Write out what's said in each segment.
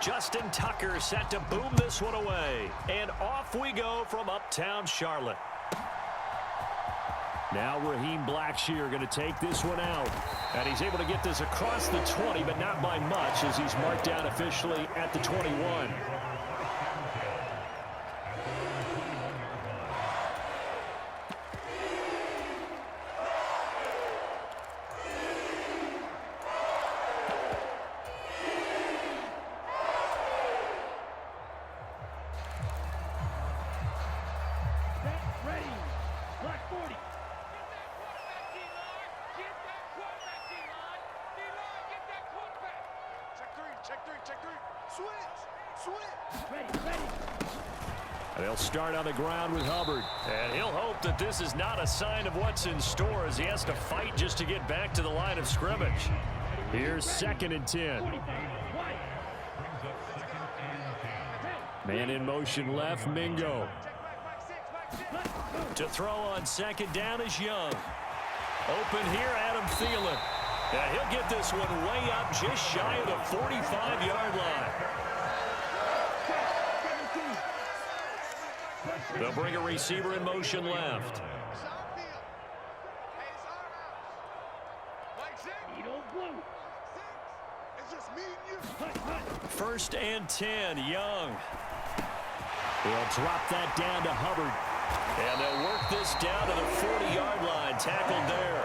Justin Tucker set to boom this one away. And off we go from uptown Charlotte. Now Raheem Blackshear going to take this one out. And he's able to get this across the 20, but not by much as he's marked down officially at the 21. They'll start on the ground with Hubbard. And he'll hope that this is not a sign of what's in store as he has to fight just to get back to the line of scrimmage. Here's 2nd and 10. Man in motion left, Mingo. To throw on 2nd down is Young. Open here, Adam Thielen. And he'll get this one way up just shy of the 45-yard line. They'll bring a receiver in motion left. 1st and 10, Young. He'll drop that down to Hubbard. And they'll work this down to the 40-yard line, tackled there.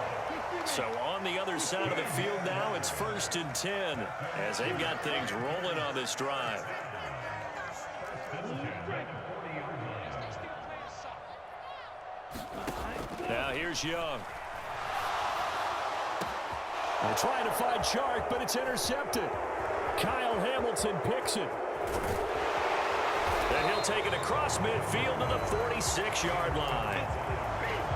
So on the other side of the field now, it's 1st and 10 as they've got things rolling on this drive. Now here's Young. They're trying to find Chark, but it's intercepted. Kyle Hamilton picks it. And he'll take it across midfield to the 46-yard line.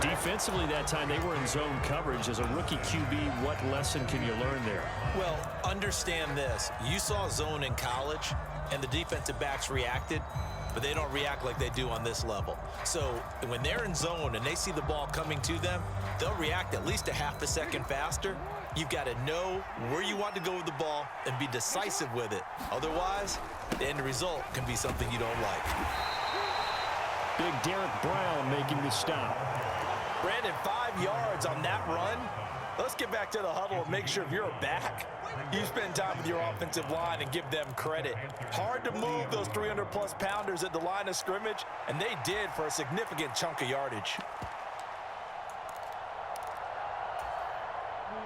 Defensively that time, they were in zone coverage. As a rookie QB, what lesson can you learn there? Well, understand this. You saw zone in college, and the defensive backs reacted, but they don't react like they do on this level. So when they're in zone and they see the ball coming to them, they'll react at least a half a second faster. You've got to know where you want to go with the ball and be decisive with it. Otherwise, the end result can be something you don't like. Big Derek Brown making the stop. Brandon, 5 yards on that run. Let's get back to the huddle and make sure if you're a back, you spend time with your offensive line and give them credit. Hard to move those 300-plus pounders at the line of scrimmage, and they did for a significant chunk of yardage.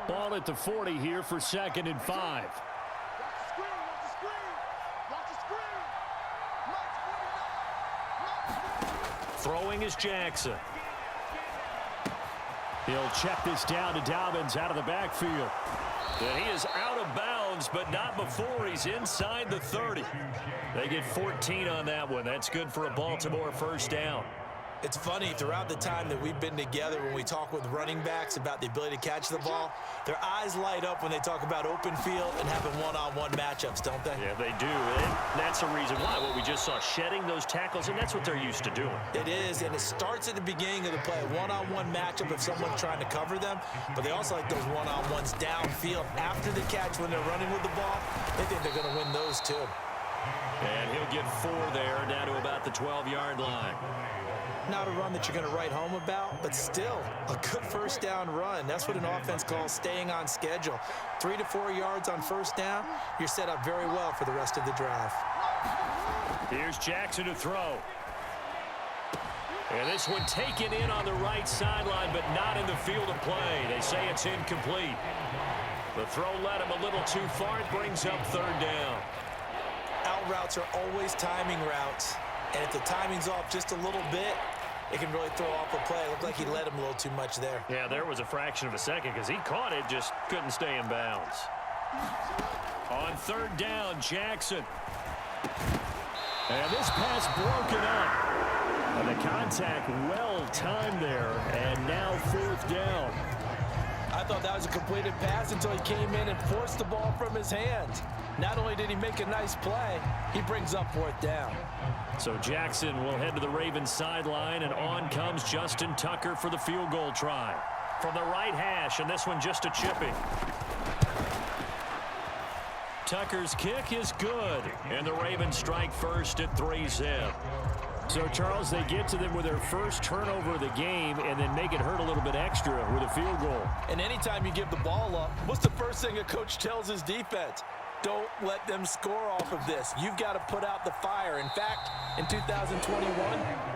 Ball at the 40 here for 2nd and 5. Throwing is Jackson. He'll check this down to Dobbins out of the backfield. And he is out of bounds, but not before he's inside the 30. They get 14 on that one. That's good for a Baltimore 1st down. It's funny, throughout the time that we've been together, when we talk with running backs about the ability to catch the ball, their eyes light up when they talk about open field and having one-on-one matchups, don't they? Yeah, they do. And that's the reason why. What we just saw, shedding those tackles, and that's what they're used to doing. It is, and it starts at the beginning of the play, a one-on-one matchup if someone's trying to cover them, but they also like those one-on-ones downfield after the catch when they're running with the ball. They think they're going to win those too. And he'll get 4 there, down to about the 12-yard line. Not a run that you're going to write home about, but still a good 1st down run. That's what an offense calls staying on schedule. 3 to 4 yards on 1st down, you're set up very well for the rest of the drive. Here's Jackson to throw. And this one taken in on the right sideline, but not in the field of play. They say it's incomplete. The throw led him a little too far. It brings up 3rd down. Out routes are always timing routes. And if the timing's off just a little bit, it can really throw off a play. It looked like he led him a little too much there. Yeah, there was a fraction of a second because he caught it, just couldn't stay in bounds. On 3rd down, Jackson. And this pass broken up. And the contact well timed there. And now 4th down. I thought that was a completed pass until he came in and forced the ball from his hands. Not only did he make a nice play, he brings up 4th down. So Jackson will head to the Ravens sideline, and on comes Justin Tucker for the field goal try. From the right hash, and this one just a chipping. Tucker's kick is good. And the Ravens strike first at 3-zip. So, Charles, they get to them with their first turnover of the game and then make it hurt a little bit extra with a field goal. And anytime you give the ball up, what's the first thing a coach tells his defense? Don't let them score off of this. You've got to put out the fire. In fact, in 2021,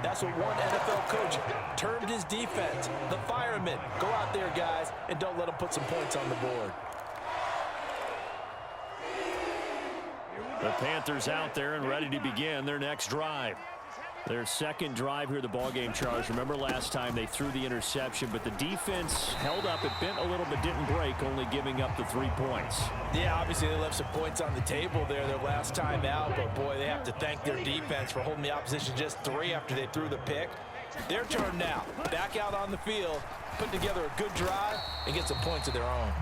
that's what one NFL coach termed his defense, the firemen. Go out there, guys, and don't let them put some points on the board. The Panthers out there and ready to begin their next drive. Their second drive here, the ballgame, Charles. Remember last time they threw the interception, but the defense held up. It bent a little but didn't break, only giving up the 3 points. Yeah, obviously they left some points on the table there their last time out, but boy, they have to thank their defense for holding the opposition just 3 after they threw the pick. Their turn now. Back out on the field, put together a good drive, and get some points of their own.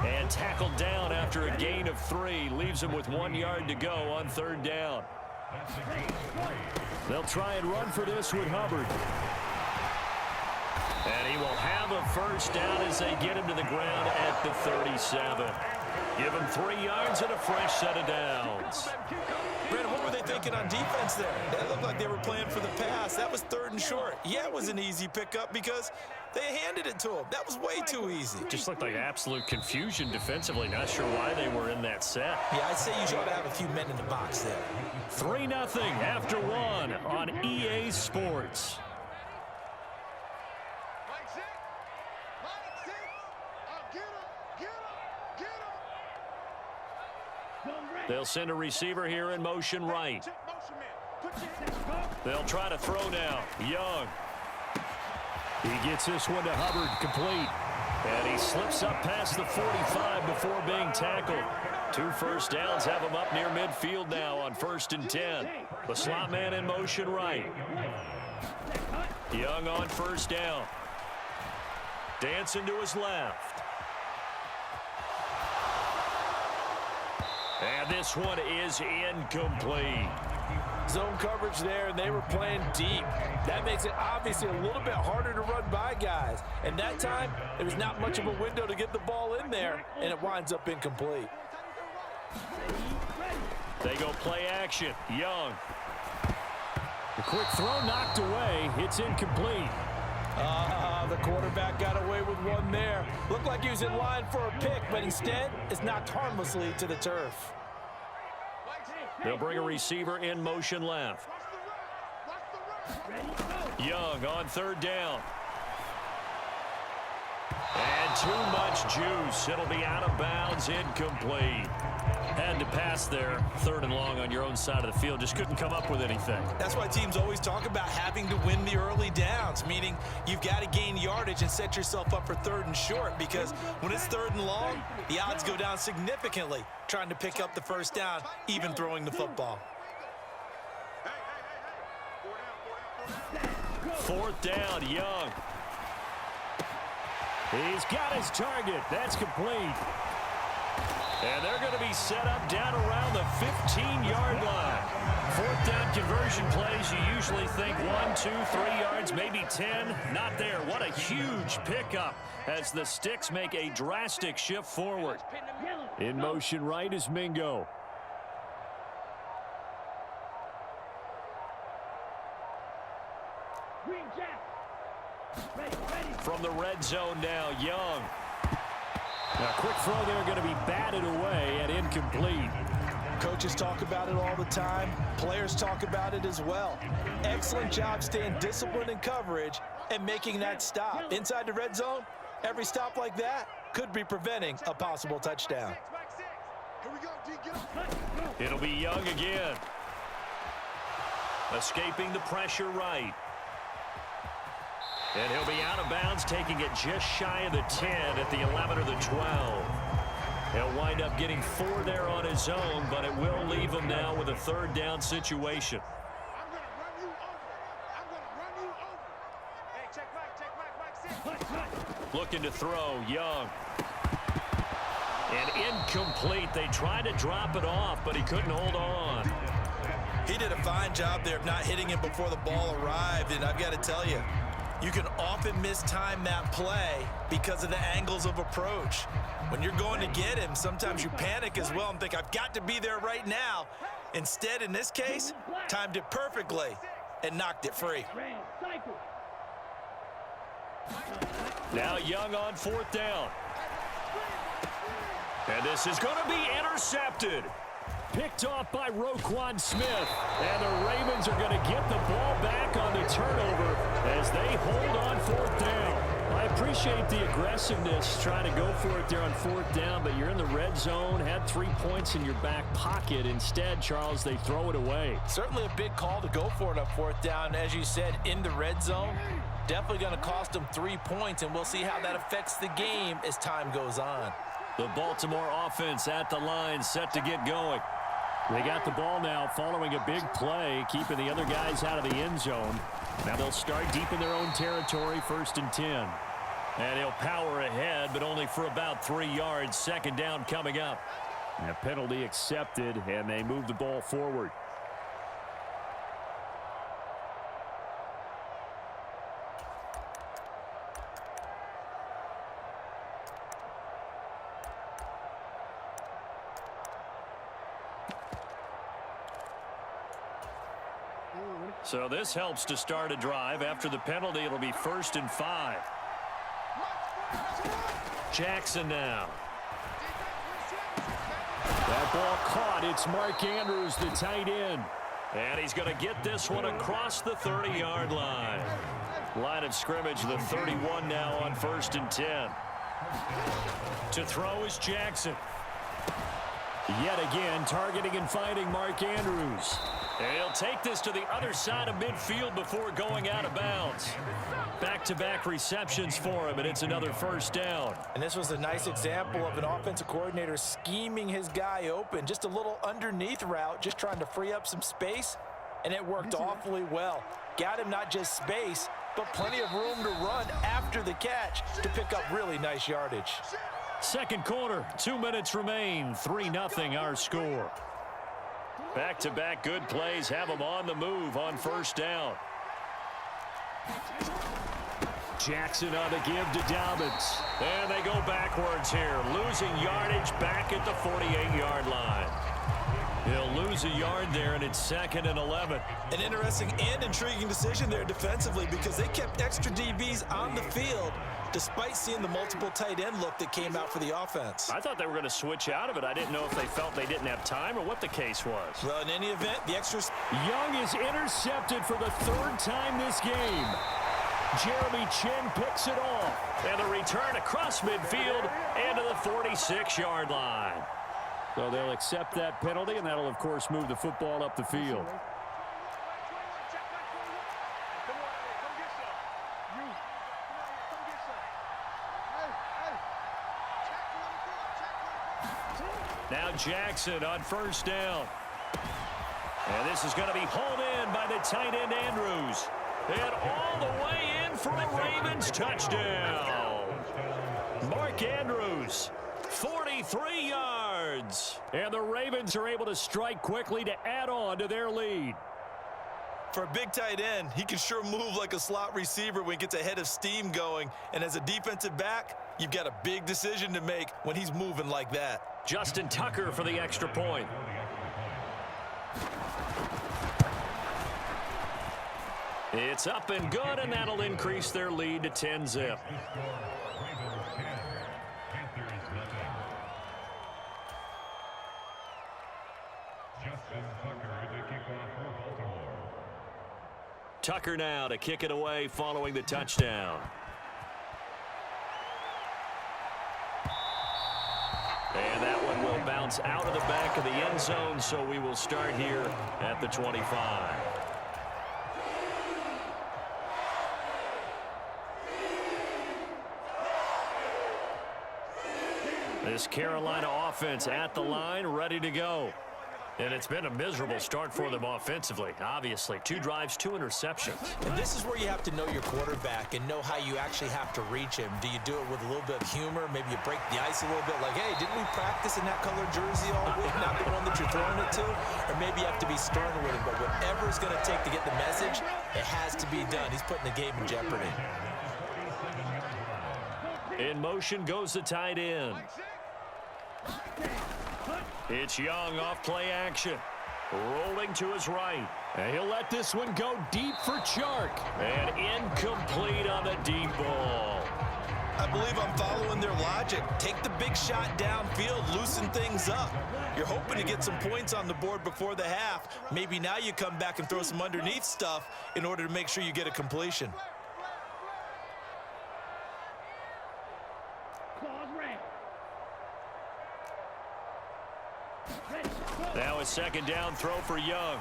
And tackled down after a gain of 3. Leaves them with 1 yard to go on third down. They'll try and run for this with Hubbard. And he will have a first down as they get him to the ground at the 37. Give him 3 yards and a fresh set of downs. Brandon, what were they thinking on defense there? That looked like they were playing for the pass. That was 3rd and short. Yeah, it was an easy pickup because they handed it to him. That was way too easy. Just looked like absolute confusion defensively. Not sure why they were in that set. Yeah, I'd say you ought to have a few men in the box there. 3-0 after 1 on EA Sports. They'll send a receiver here in motion right. They'll try to throw now. Young. He gets this one to Hubbard, complete. And he slips up past the 45 before being tackled. 2 first downs have him up near midfield now on 1st and 10. The slot man in motion right. Young on first down. Dancing to his left. And this one is incomplete. Zone coverage there, and they were playing deep. That makes it obviously a little bit harder to run by guys. And that time, there was not much of a window to get the ball in there, and it winds up incomplete. They go play action. Young. The quick throw knocked away. It's incomplete. The quarterback got away with one there. Looked like he was in line for a pick, but instead, it's knocked harmlessly to the turf. They'll bring a receiver in motion left. Young on third down. And too much juice. It'll be out of bounds, incomplete. Had to pass there, 3rd and long on your own side of the field. Just couldn't come up with anything. That's why teams always talk about having to win the early downs, meaning you've got to gain yardage and set yourself up for 3rd and short, because when it's 3rd and long, the odds go down significantly trying to pick up the first down, even throwing the football. 4th down, Young. He's got his target. That's complete. And they're going to be set up down around the 15-yard line. 4th down conversion plays, you usually think 1, 2, 3 yards, maybe 10. Not there. What a huge pickup as the Sticks make a drastic shift forward. In motion right is Mingo. From the red zone now, Young. Now, quick throw there going to be batted away and incomplete. Coaches talk about it all the time. Players talk about it as well. Excellent job staying disciplined in coverage and making that stop. Inside the red zone, every stop like that could be preventing a possible touchdown. It'll be Young again. Escaping the pressure right. And he'll be out of bounds, taking it just shy of the 10 at the 11 or the 12. He'll wind up getting 4 there on his own, but it will leave him now with a 3rd down situation. Looking to throw, Young. And incomplete. They tried to drop it off, but he couldn't hold on. He did a fine job there of not hitting him before the ball arrived, and I've got to tell you, You can often mistime that play because of the angles of approach. When you're going to get him, sometimes you panic as well and think, I've got to be there right now. Instead, in this case, timed it perfectly and knocked it free. Now Young on 4th down. And this is going to be intercepted. Picked off by Roquan Smith. And the Ravens are going to get the ball back on the turnover as they hold on 4th down. I appreciate the aggressiveness trying to go for it there on 4th down, but you're in the red zone, had 3 points in your back pocket. Instead, Charles, they throw it away. Certainly a big call to go for it on 4th down. As you said, in the red zone, definitely going to cost them 3 points, and we'll see how that affects the game as time goes on. The Baltimore offense at the line, set to get going. They got the ball now following a big play, keeping the other guys out of the end zone. Now they'll start deep in their own territory, 1st and 10. And he'll power ahead, but only for about 3 yards. 2nd down coming up. And a penalty accepted, and they move the ball forward. So this helps to start a drive. After the penalty, it'll be 1st and 5. Jackson now. That ball caught. It's Mark Andrews, the tight end. And he's going to get this one across the 30-yard line. Line of scrimmage, the 31 now on 1st and 10. To throw is Jackson. Yet again, targeting and finding Mark Andrews. And he'll take this to the other side of midfield before going out of bounds. Back-to-back receptions for him, and it's another 1st down. And this was a nice example of an offensive coordinator scheming his guy open. Just a little underneath route, just trying to free up some space, and it worked awfully well. Got him not just space, but plenty of room to run after the catch to pick up really nice yardage. 2nd quarter, 2 minutes remain, 3-0 our score. Back-to-back good plays have them on the move on 1st down. Jackson on the give to Dobbins. And they go backwards here, losing yardage back at the 48-yard line. He'll lose a yard there, and it's 2nd and 11. An interesting and intriguing decision there defensively because they kept extra DBs on the field despite seeing the multiple tight end look that came out for the offense. I thought they were going to switch out of it. I didn't know if they felt they didn't have time or what the case was. Well, in any event, the extras. Young is intercepted for the 3rd time this game. Jeremy Chin picks it off. And the return across midfield and to the 46-yard line. So they'll accept that penalty, and that'll, of course, move the football up the field. Now Jackson on 1st down. And this is going to be hauled in by the tight end Andrews. And all the way in for a Ravens touchdown. Mark Andrews, 43 yards. And the Ravens are able to strike quickly to add on to their lead. For a big tight end, he can sure move like a slot receiver when he gets a head of steam going. And as a defensive back, you've got a big decision to make when he's moving like that. Justin Tucker for the extra point. It's up and good, and that'll increase their lead to 10-zip. Tucker now to kick it away following the touchdown. And that one will bounce out of the back of the end zone, so we will start here at the 25. This Carolina offense at the line, ready to go. And it's been a miserable start for them offensively, obviously. 2 drives, 2 interceptions. And this is where you have to know your quarterback and know how you actually have to reach him. Do you do it with a little bit of humor? Maybe you break the ice a little bit like, hey, didn't we practice in that colored jersey all week, not the one that you're throwing it to? Or maybe you have to be stern with him. But whatever it's going to take to get the message, it has to be done. He's putting the game in jeopardy. In motion goes the tight end. It's Young off play action. Rolling to his right. And he'll let this one go deep for Chark. And incomplete on the deep ball. I believe I'm following their logic. Take the big shot downfield, loosen things up. You're hoping to get some points on the board before the half. Maybe now you come back and throw some underneath stuff in order to make sure you get a completion. Now a second down throw for Young.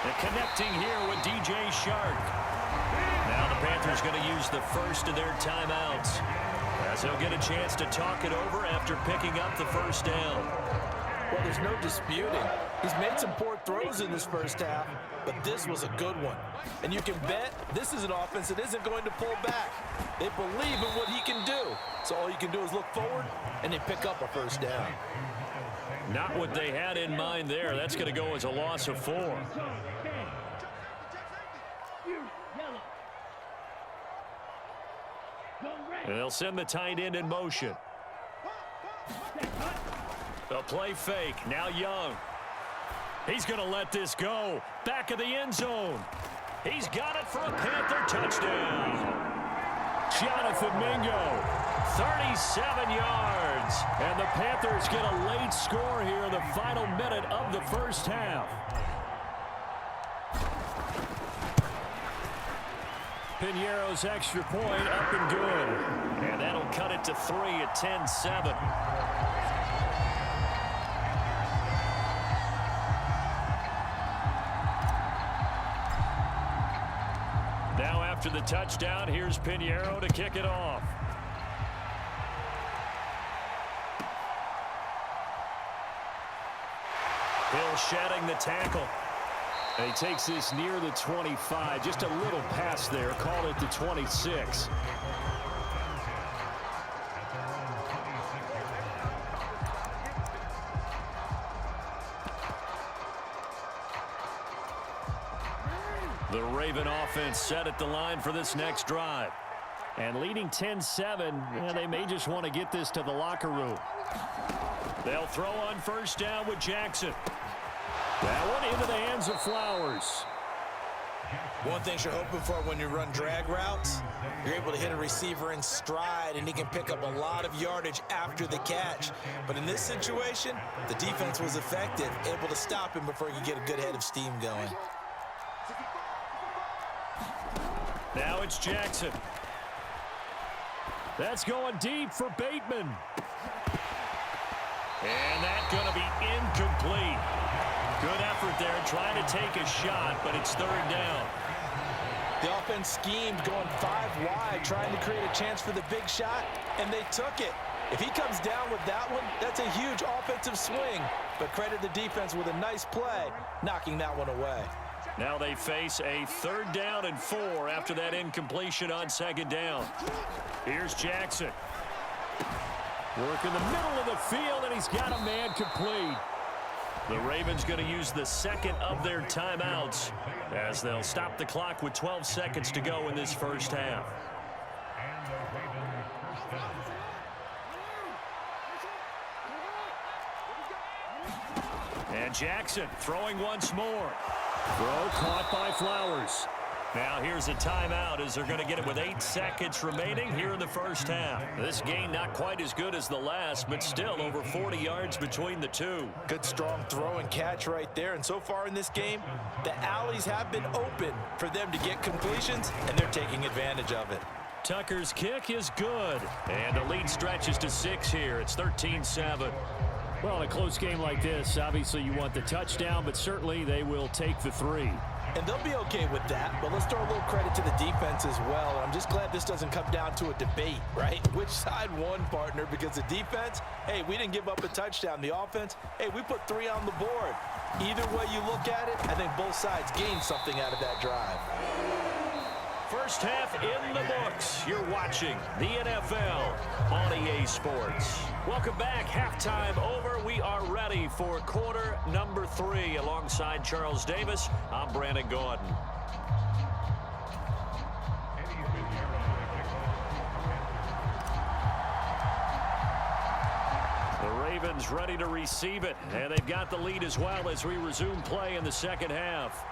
And connecting here with DJ Chark. Now the Panthers going to use the first of their timeouts, as they'll get a chance to talk it over after picking up the first down. Well, there's no disputing. He's made some poor throws in this first half, but this was a good one. And you can bet this is an offense that isn't going to pull back. They believe in what he can do. So all you can do is look forward, and they pick up a first down. Not what they had in mind there. That's going to go as a loss of 4. And they'll send the tight end in motion. A play fake. Now Young. He's going to let this go. Back of the end zone. He's got it for a Panther touchdown. Jonathan Mingo, 37 yards. And the Panthers get a late score here in the final minute of the first half. Piñeiro's extra point up and good. And that'll cut it to 3 at 10-7. Now after the touchdown, here's Piñeiro to kick it off. Hill shedding the tackle. And he takes this near the 25. Just a little pass there. Call it the 26. The Raven offense set at the line for this next drive. And leading 10-7, they may just want to get this to the locker room. They'll throw on first down with Jackson. That one into the hands of Flowers. One thing you're hoping for when you run drag routes, you're able to hit a receiver in stride, and he can pick up a lot of yardage after the catch. But in this situation, the defense was effective, able to stop him before he could get a good head of steam going. Now it's Jackson. That's going deep for Bateman. And that's going to be incomplete. Good effort there trying to take a shot, but it's third down. The offense schemed going 5 wide, trying to create a chance for the big shot, and they took it. If he comes down with that one, that's a huge offensive swing. But credit the defense with a nice play, knocking that one away. Now they face a 3rd down and 4 after that incompletion on 2nd down. Here's Jackson. Work in the middle of the field, and he's got a man complete. The Ravens going to use the second of their timeouts as they'll stop the clock with 12 seconds to go in this first half. And Jackson throwing once more. Throw caught by Flowers. Now here's a timeout as they're going to get it with 8 seconds remaining here in the first half. This game not quite as good as the last, but still over 40 yards between the two. Good strong throw and catch right there. And so far in this game, the alleys have been open for them to get completions, and they're taking advantage of it. Tucker's kick is good. And the lead stretches to 6 here. It's 13-7. Well, in a close game like this, obviously you want the touchdown, but certainly they will take the 3. And they'll be okay with that, but let's throw a little credit to the defense as well. I'm just glad this doesn't come down to a debate, right? Which side won, partner? Because the defense, hey, we didn't give up a touchdown. The offense, hey, we put 3 on the board. Either way you look at it, I think both sides gained something out of that drive. First half in the books. You're watching the NFL on EA Sports. Welcome back. Halftime over. We are ready for quarter number 3. Alongside Charles Davis, I'm Brandon Gordon. The Ravens ready to receive it, and they've got the lead as well as we resume play in the second half.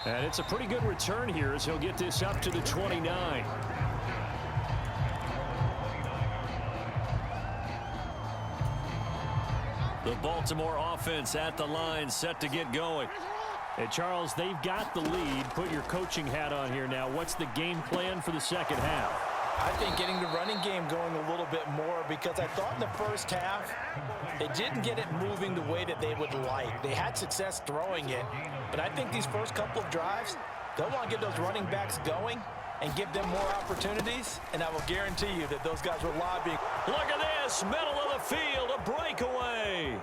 And it's a pretty good return here as he'll get this up to the 29. The Baltimore offense at the line, set to get going. And Charles, they've got the lead. Put your coaching hat on here now. What's the game plan for the second half? I think getting the running game going a little bit more, because I thought in the first half they didn't get it moving the way that they would like. They had success throwing it, but I think these first couple of drives, they'll want to get those running backs going and give them more opportunities, and I will guarantee you that those guys were lobbying. Look at this, middle of the field, a breakaway.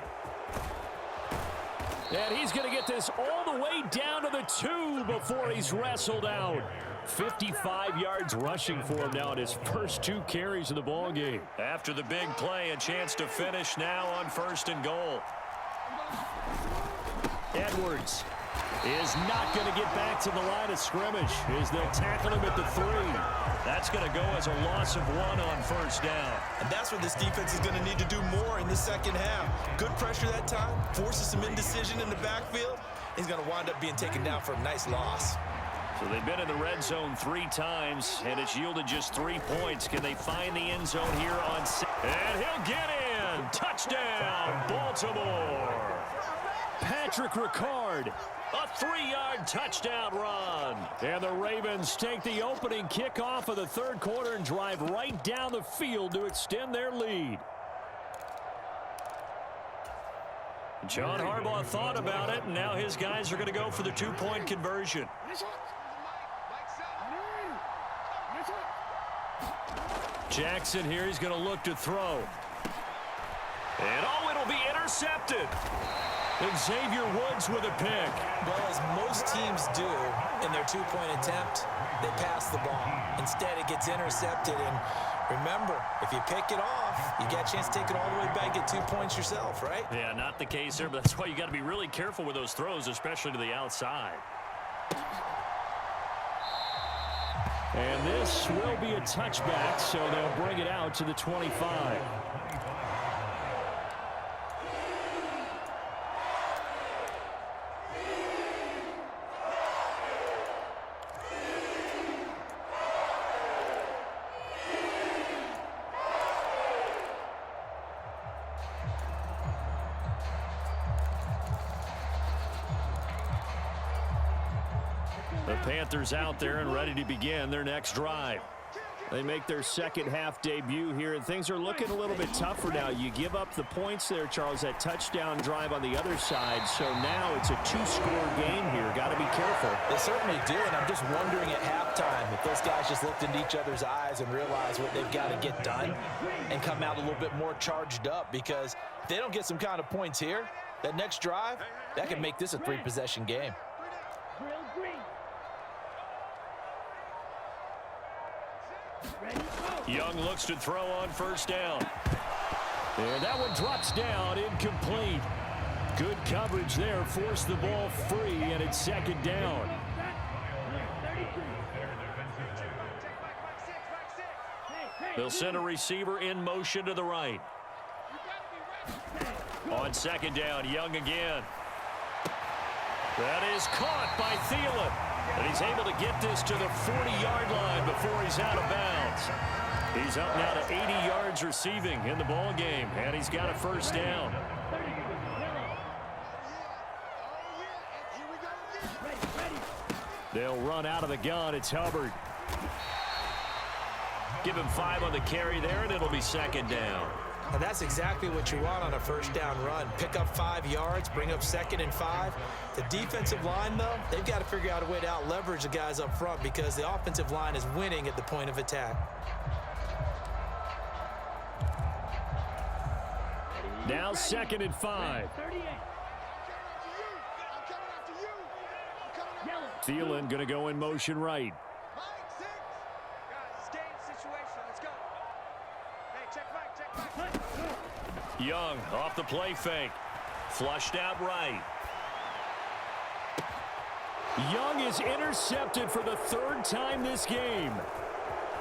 And he's going to get this all the way down to the 2 before he's wrestled out. 55 yards rushing for him now in his first 2 carries of the ball game. After the big play, a chance to finish now on 1st and goal. Edwards is not going to get back to the line of scrimmage as they'll tackle him at the 3. That's going to go as a loss of 1 on 1st down. And that's where this defense is going to need to do more in the second half. Good pressure that time, forces some indecision in the backfield. He's going to wind up being taken down for a nice loss. So they've been in the red zone 3 times, and it's yielded just 3 points. Can they find the end zone here on? And he'll get in. Touchdown, Baltimore. Patrick Ricard, a 3-yard touchdown run. And the Ravens take the opening kickoff of the 3rd quarter and drive right down the field to extend their lead. John Harbaugh thought about it, and now his guys are going to go for the 2-point conversion. Jackson here, he's going to look to throw. And oh, it'll be intercepted. Xavier Woods with a pick. Well, as most teams do in their 2-point attempt, they pass the ball. Instead, it gets intercepted. And remember, if you pick it off, you got a chance to take it all the way back, get 2 points yourself, right? Yeah, not the case there, but that's why you got to be really careful with those throws, especially to the outside. And this will be a touchback, so they'll bring it out to the 25. The Panthers out there and ready to begin their next drive. They make their second half debut here, and things are looking a little bit tougher now. You give up the points there, Charles, that touchdown drive on the other side. So now it's a 2-score game here. Got to be careful. They certainly do, and I'm just wondering at halftime if those guys just looked into each other's eyes and realized what they've got to get done and come out a little bit more charged up, because if they don't get some kind of points here, that next drive, that could make this a 3-possession game. Young looks to throw on 1st down. And that one drops down, incomplete. Good coverage there, forced the ball free, and it's 2nd down. They'll send a receiver in motion to the right. On 2nd down, Young again. That is caught by Thielen. And he's able to get this to the 40-yard line before he's out of bounds. He's up now to 80 yards receiving in the ball game, and he's got a 1st down. They'll run out of the gun. It's Hubbard. Give him 5 on the carry there, and it'll be 2nd down. And that's exactly what you want on a first down run. Pick up 5 yards, bring up 2nd and 5. The defensive line, though, they've got to figure out a way to out-leverage the guys up front because the offensive line is winning at the point of attack. Now 2nd and 5. Thielen going to go in motion right. Young off the play fake. Flushed out right. Young is intercepted for the 3rd time this game.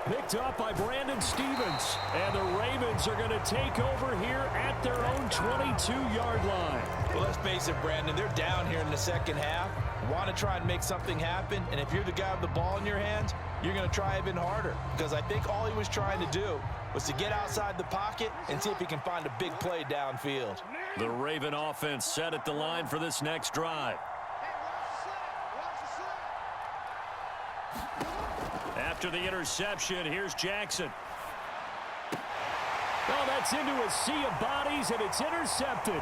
Picked up by Brandon Stevens. And the Ravens are going to take over here at their own 22-yard line. Well, let's face it, Brandon. They're down here in the second half. Want to try and make something happen. And if you're the guy with the ball in your hands, you're going to try even harder. Because I think all he was trying to do was to get outside the pocket and see if he can find a big play downfield. The Raven offense set at the line for this next drive. After the interception, here's Jackson. Oh, that's into a sea of bodies, and it's intercepted.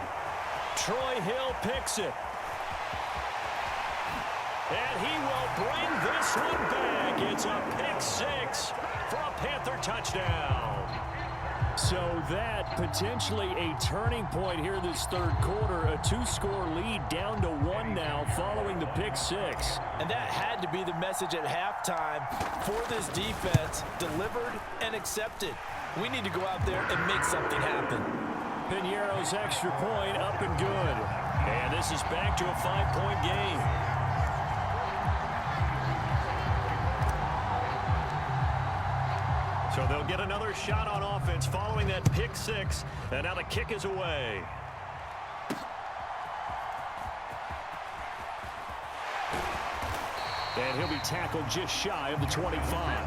Troy Hill picks it. And he will bring this one back. It's a pick 6 for a Panther touchdown. So that potentially a turning point here this 3rd quarter. A 2-score lead down to 1 now following the pick 6. And that had to be the message at halftime for this defense. Delivered and accepted. We need to go out there and make something happen. Piñeiro's extra point up and good. And this is back to a 5-point game. So they'll get another shot on offense following that pick 6. And now the kick is away. And he'll be tackled just shy of the 25.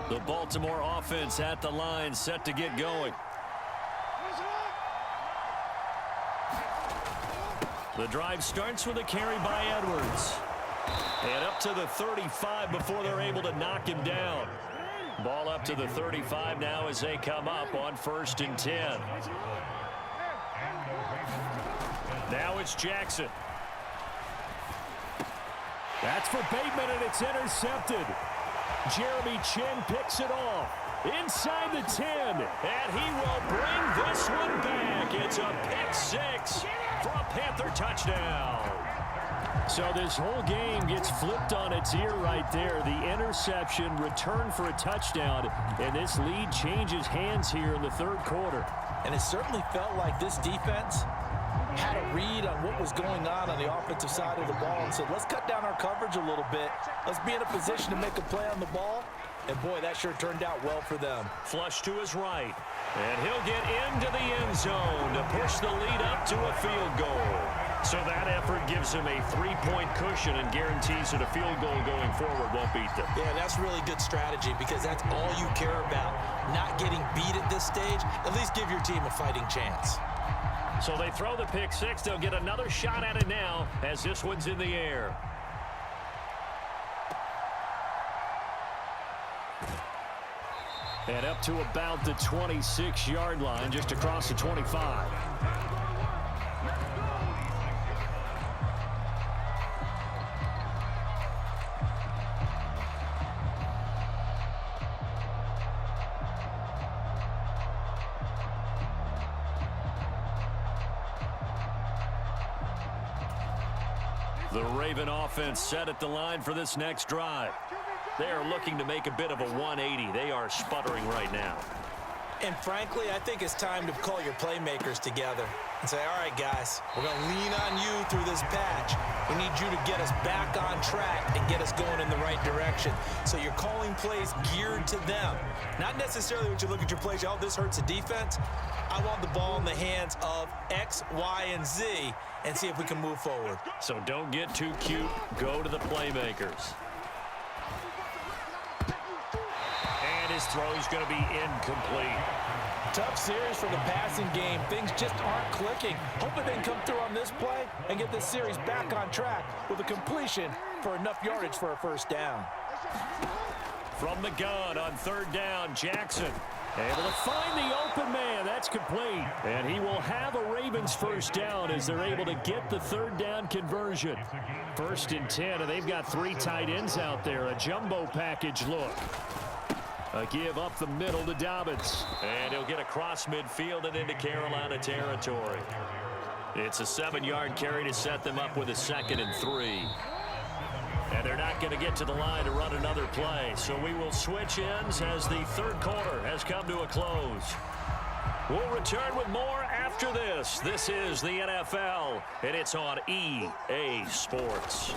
The Baltimore offense at the line, set to get going. The drive starts with a carry by Edwards. And up to the 35 before they're able to knock him down. Ball up to the 35 now as they come up on 1st and 10. Now it's Jackson. That's for Bateman, and it's intercepted. Jeremy Chin picks it off inside the 10, and he will bring this one back. It's a pick 6 for a Panther touchdown. So this whole game gets flipped on its ear right there. The interception, return for a touchdown, and this lead changes hands here in the 3rd quarter. And it certainly felt like this defense had a read on what was going on the offensive side of the ball and said, let's cut down our coverage a little bit. Let's be in a position to make a play on the ball. And, boy, that sure turned out well for them. Flush to his right. And he'll get into the end zone to push the lead up to a field goal. So that effort gives him a 3-point cushion and guarantees that a field goal going forward won't beat them. Yeah, that's really good strategy because that's all you care about. Not getting beat at this stage. At least give your team a fighting chance. So they throw the pick 6. They'll get another shot at it now as this one's in the air. And up to about the 26-yard line, just across the 25. The Raven offense set at the line for this next drive. They are looking to make a bit of a 180. They are sputtering right now. And frankly, I think it's time to call your playmakers together and say, all right, guys, we're going to lean on you through this patch. We need you to get us back on track and get us going in the right direction. So you're calling plays geared to them. Not necessarily when you look at your plays, oh, this hurts the defense. I want the ball in the hands of X, Y, and Z and see if we can move forward. So don't get too cute. Go to the playmakers. And his throw is going to be incomplete. Tough series for the passing game. Things just aren't clicking. Hoping they can come through on this play and get this series back on track with a completion for enough yardage for a first down. From the gun on third down, Jackson able to find the open man. That's complete. And he will have a Ravens first down as they're able to get the third down conversion. 1st and 10, and they've got 3 tight ends out there. A jumbo package look. A give up the middle to Dobbins. And he'll get across midfield and into Carolina territory. It's a 7-yard carry to set them up with a 2nd and 3. And they're not going to get to the line to run another play. So we will switch ends as the third quarter has come to a close. We'll return with more after this. This is the NFL, and it's on EA Sports.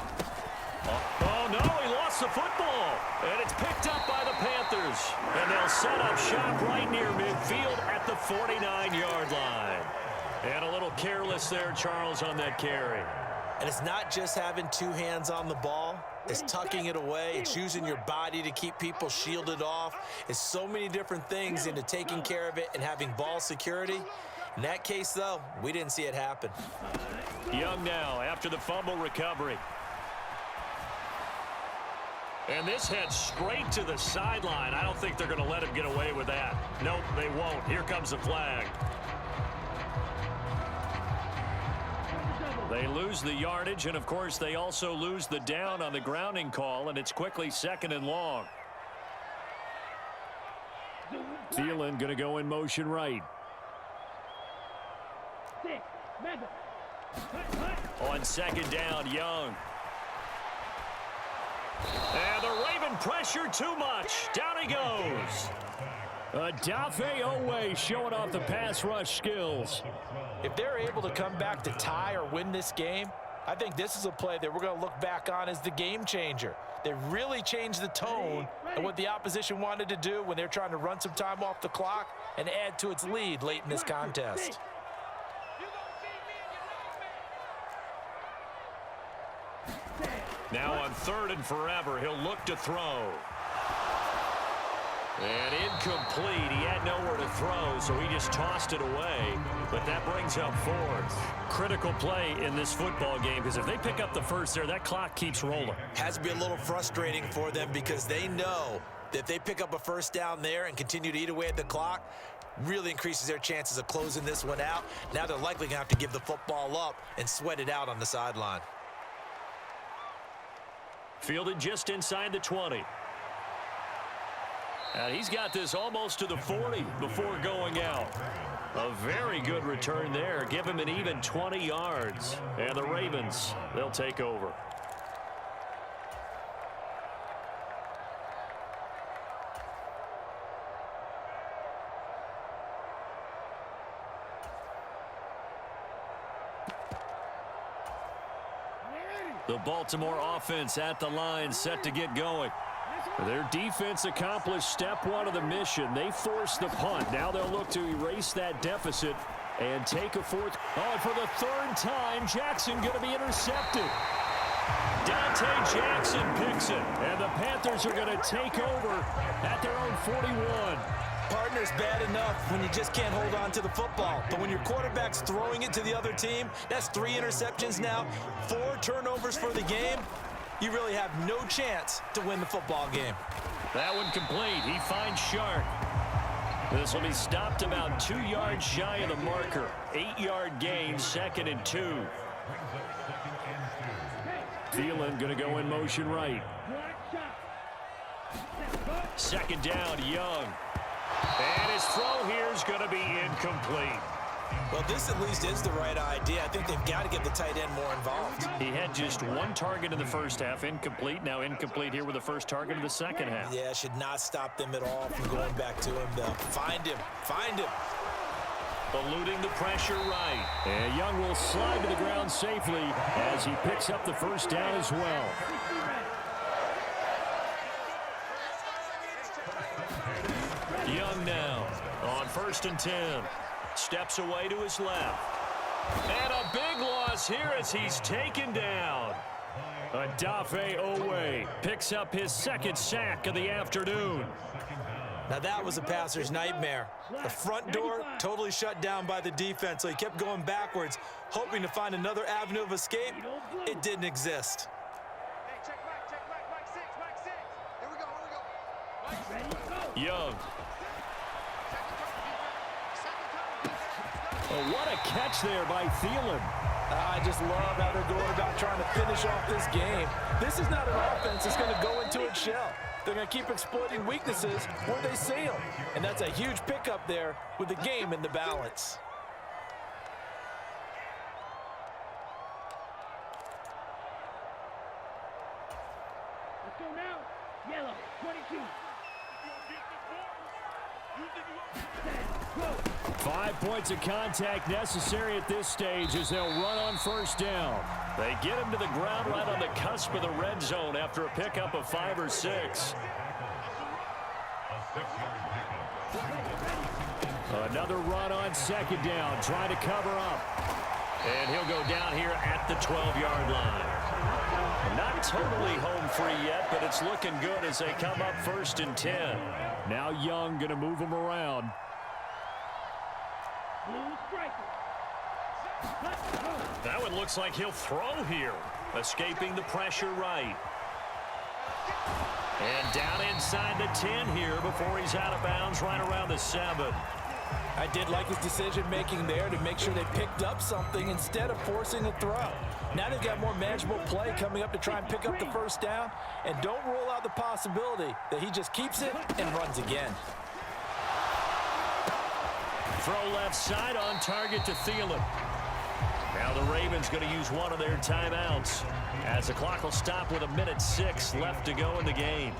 Oh, no, he lost the football. And it's picked up by the Panthers. And they'll set up shop right near midfield at the 49-yard line. And a little careless there, Charles, on that carry. And it's not just having 2 hands on the ball. It's tucking it away. It's using your body to keep people shielded off. It's so many different things into taking care of it and having ball security. In that case, though, we didn't see it happen. Young now after the fumble recovery. And this heads straight to the sideline. I don't think they're going to let him get away with that. Nope, they won't. Here comes the flag. They lose the yardage, and, of course, they also lose the down on the grounding call, and it's quickly 2nd and long. Thielen going to go in motion right. On 2nd down, Young. And the Raven pressure too much. Down he goes. Dafe Owe showing off the pass rush skills. If they're able to come back to tie or win this game, I think this is a play that we're going to look back on as the game changer. They really changed the tone and what the opposition wanted to do when they're trying to run some time off the clock and add to its lead late in this contest. Now on 3rd and forever, he'll look to throw. And incomplete. He had nowhere to throw, so he just tossed it away. But that brings up 4th. Critical play in this football game, because if they pick up the first there, that clock keeps rolling. Has to be a little frustrating for them because they know that if they pick up a first down there and continue to eat away at the clock, really increases their chances of closing this one out. Now they're likely going to have to give the football up and sweat it out on the sideline. Fielded just inside the 20. And he's got this almost to the 40 before going out. A very good return there. Give him an even 20 yards. And the Ravens, they'll take over. The Baltimore offense at the line, set to get going. Their defense accomplished step 1 of the mission. They forced the punt. Now they'll look to erase that deficit and take a 4th. Oh, and for the 3rd time, Jackson going to be intercepted. Dante Jackson picks it, and the Panthers are going to take over at their own 41. Partner's bad enough when you just can't hold on to the football. But when your quarterback's throwing it to the other team, that's 3 interceptions now, 4 turnovers for the game. You really have no chance to win the football game. That one complete. He finds Sharp. This will be stopped about 2 yards shy of the marker. 8-yard gain, 2nd and 2. Thielen going to go in motion right. 2nd down, Young. And his throw here is going to be incomplete. Well, this at least is the right idea. I think they've got to get the tight end more involved. He had just 1 target in the first half, incomplete. Now incomplete here with the first target of the second half. Yeah, should not stop them at all from going back to him, though. Find him. Find him. Eluding the pressure right. And Young will slide to the ground safely as he picks up the first down as well. Young now on 1st and 10. Steps away to his left. And a big loss here as he's taken down. Dafe Owe picks up his 2nd sack of the afternoon. Now that was a passer's nightmare. The front door totally shut down by the defense, so he kept going backwards, hoping to find another avenue of escape. It didn't exist. Hey, check back, 6. Here we go. Young. Oh, what a catch there by Thielen. I just love how they're going about trying to finish off this game. This is not an offense that's going to go into its shell. They're going to keep exploiting weaknesses where they see them. And that's a huge pickup there with the game in the balance. Let's go now. Yellow, 22. 5 points of contact necessary at this stage as they'll run on first down. They get him to the ground right on the cusp of the red zone after a pickup of 5 or 6. Another run on second down, trying to cover up. And he'll go down here at the 12-yard line. Not totally home free yet, but it's looking good as they come up 1st and 10. Now Young going to move them around. That one looks like he'll throw here. Escaping the pressure right. And down inside the 10 here before he's out of bounds right around the 7. I did like his decision-making there to make sure they picked up something instead of forcing a throw. Now they've got more manageable play coming up to try and pick up the first down. And don't rule out the possibility that he just keeps it and runs again. Throw left side on target to Thielen. Now the Ravens going to use one of their timeouts as the clock will stop with 1:06 left to go in the game.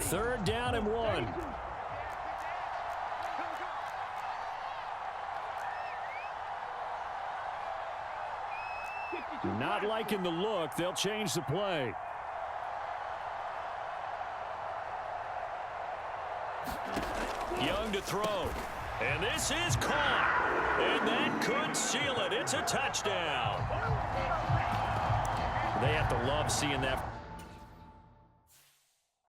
Third down and 1. Not liking the look. They'll change the play. Young to throw. And this is caught. And that could seal it. It's a touchdown. They have to love seeing that.